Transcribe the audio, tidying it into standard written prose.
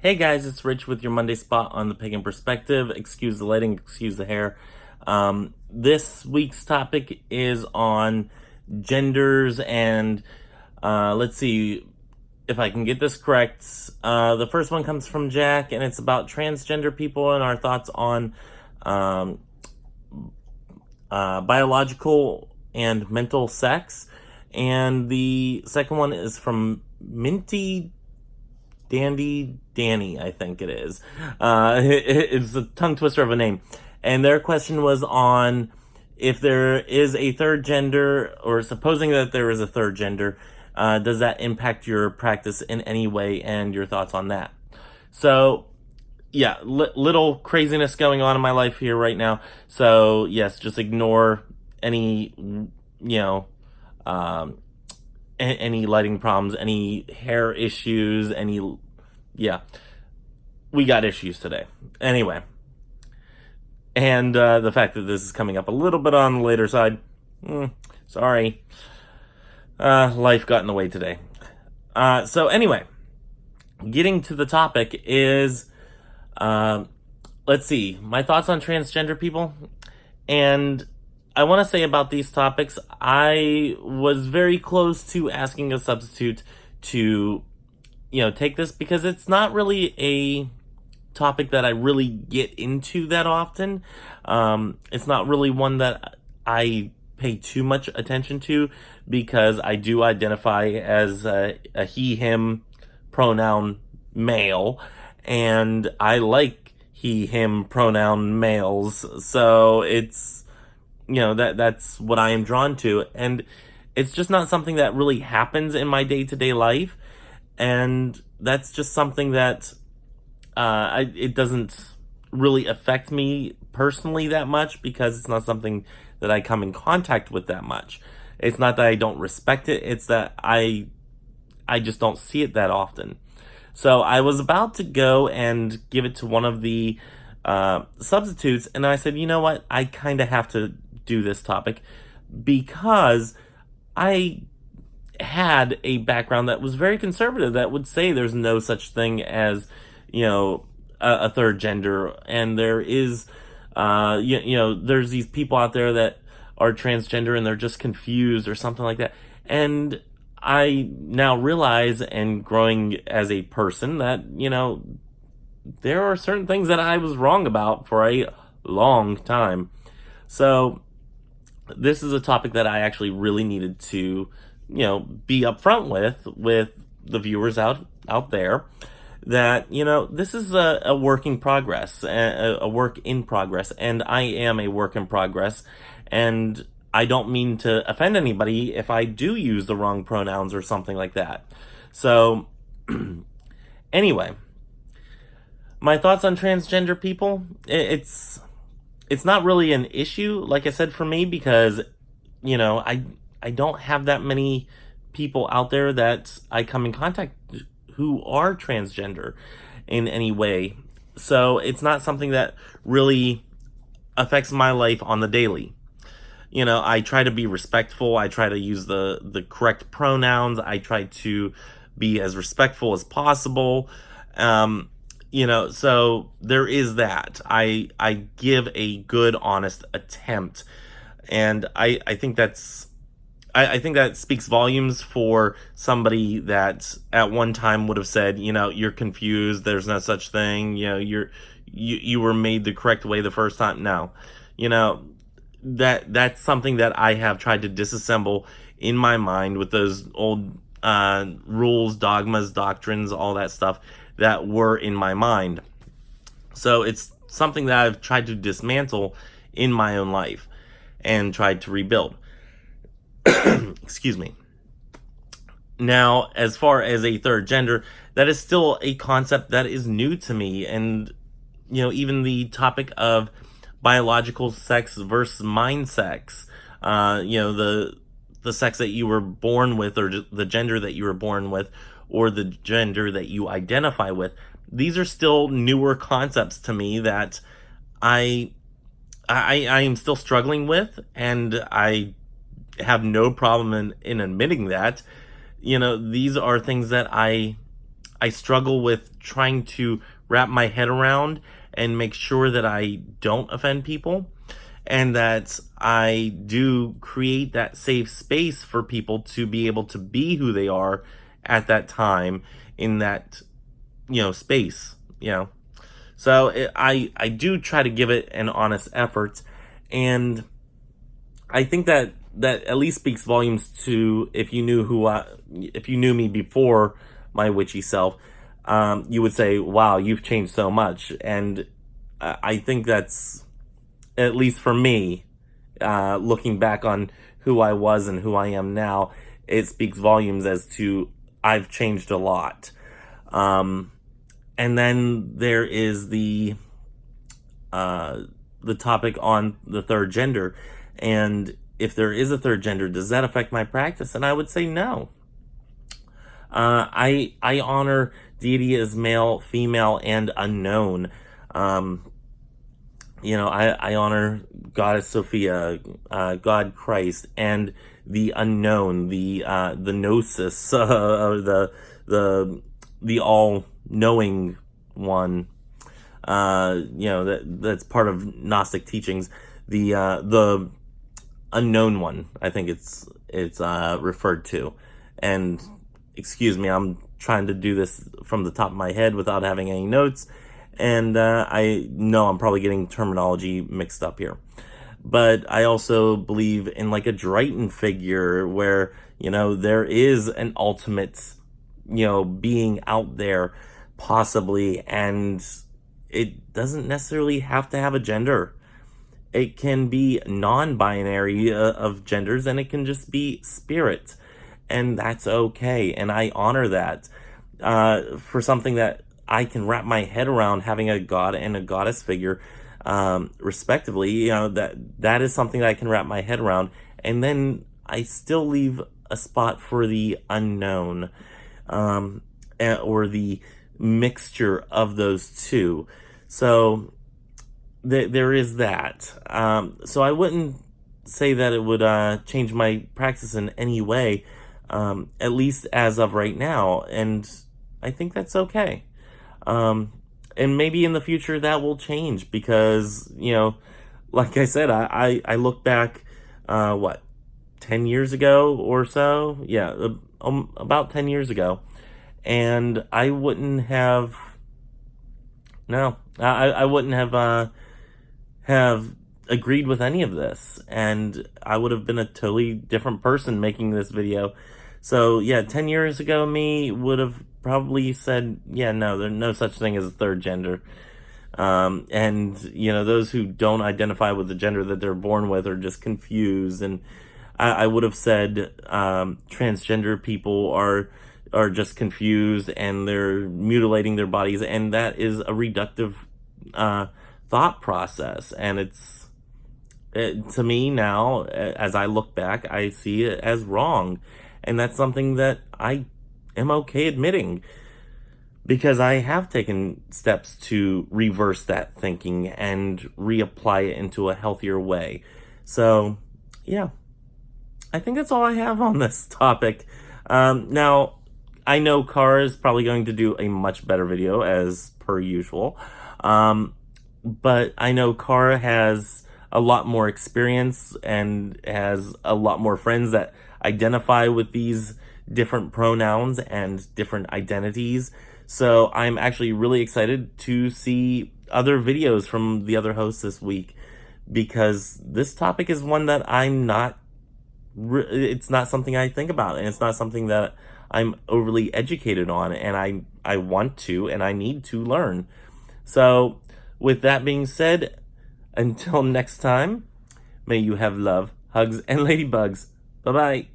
Hey guys, it's Rich with your Monday spot on the Pagan Perspective. Excuse the lighting, excuse the hair. This week's topic is on genders, and let's see if I can get this correct. The first one comes from Jack, and it's about transgender people and our thoughts on biological and mental sex. And the second one is from MintyDandyDannie, I think it is. It's a tongue twister of a name. And their question was on if there is a third gender, or supposing that there is a third gender, does that impact your practice in any way, and your thoughts on that? So, yeah, little craziness going on in my life here right now. So, yes, just ignore any, any lighting problems, any hair issues, we got issues today. Anyway, and the fact that this is coming up a little bit on the later side, sorry. Life got in the way today. So anyway, getting to the topic is, let's see, my thoughts on transgender people. And I want to say about these topics, I was very close to asking a substitute to, take this, because it's not really a topic that I really get into that often. It's not really one that I pay too much attention to, because I do identify as a he, him pronoun male, and I like he, him pronoun males. So it's, that's what I am drawn to. And it's just not something that really happens in my day-to-day life. And that's just something that it doesn't really affect me personally that much, because it's not something that I come in contact with that much. It's not that I don't respect it, it's that I just don't see it that often. So I was about to go and give it to one of the substitutes, and I said, you know what, I kind of have to do this topic, because I had a background that was very conservative, that would say there's no such thing as, a third gender. And there is, there's these people out there that are transgender and they're just confused or something like that. And I now realize, and growing as a person, that, there are certain things that I was wrong about for a long time. So this is a topic that I actually really needed to, be upfront with the viewers out there, that, this is a work in progress, a work in progress, and I am a work in progress, and I don't mean to offend anybody if I do use the wrong pronouns or something like that. So, anyway, my thoughts on transgender people, it's not really an issue, like I said, for me, because, I don't have that many people out there that I come in contact who are transgender in any way. So it's not something that really affects my life on the daily. I try to be respectful. I try to use the correct pronouns. I try to be as respectful as possible. So there is that. I give a good, honest attempt. And I think I think that speaks volumes for somebody that at one time would have said, you're confused, there's no such thing, you were made the correct way the first time. No, that's something that I have tried to disassemble in my mind with those old rules, dogmas, doctrines, all that stuff that were in my mind. So it's something that I've tried to dismantle in my own life and tried to rebuild. Excuse me. Now, as far as a third gender, that is still a concept that is new to me. And, even the topic of biological sex versus mind sex, the sex that you were born with, or the gender that you were born with, or the gender that you identify with, these are still newer concepts to me that I am still struggling with, and I have no problem in admitting that. These are things that I I struggle with trying to wrap my head around and make sure that I don't offend people, and that I do create that safe space for people to be able to be who they are at that time in that, space, So I do try to give it an honest effort, and I think that at least speaks volumes to if you knew me before my witchy self, you would say, "Wow, you've changed so much." And I think that's, at least for me, looking back on who I was and who I am now, it speaks volumes as to I've changed a lot. And then there is the topic on the third gender, and if there is a third gender, does that affect my practice? And I would say no. I honor deity as male, female, and unknown. I honor Goddess Sophia, God Christ, and the unknown, the gnosis, or the all-knowing one. That's part of Gnostic teachings. The unknown one, I think it's referred to. And excuse me, I'm trying to do this from the top of my head without having any notes, and I know I'm probably getting terminology mixed up here. But I also believe in like a Drayton figure where, there is an ultimate, being out there possibly, and it doesn't necessarily have to have a gender. It can be non-binary of genders, and it can just be spirit, and that's okay, and I honor that. For something that I can wrap my head around, having a god and a goddess figure, respectively, that is something that I can wrap my head around, and then I still leave a spot for the unknown, or the mixture of those two. So there is that. So I wouldn't say that it would change my practice in any way, at least as of right now, and I think that's okay. And maybe in the future that will change because, like I said, I look back, 10 years ago or so? Yeah, about 10 years ago. And I wouldn't have, I wouldn't have agreed with any of this. And I would have been a totally different person making this video. So yeah, 10 years ago, me would have probably said, yeah, no, there's no such thing as a third gender. And, those who don't identify with the gender that they're born with are just confused. And I would have said transgender people are just confused and they're mutilating their bodies. And that is a reductive thought process. And to me now, as I look back, I see it as wrong. And that's something that I am okay admitting, because I have taken steps to reverse that thinking and reapply it into a healthier way. So, yeah, I think that's all I have on this topic. Now, I know Cara is probably going to do a much better video, as per usual. But I know Cara has a lot more experience and has a lot more friends that identify with these different pronouns and different identities. So I'm actually really excited to see other videos from the other hosts this week, because this topic is one that it's not something I think about, and it's not something that I'm overly educated on, and I want to and I need to learn. So with that being said, until next time, may you have love, hugs, and ladybugs. Bye-bye.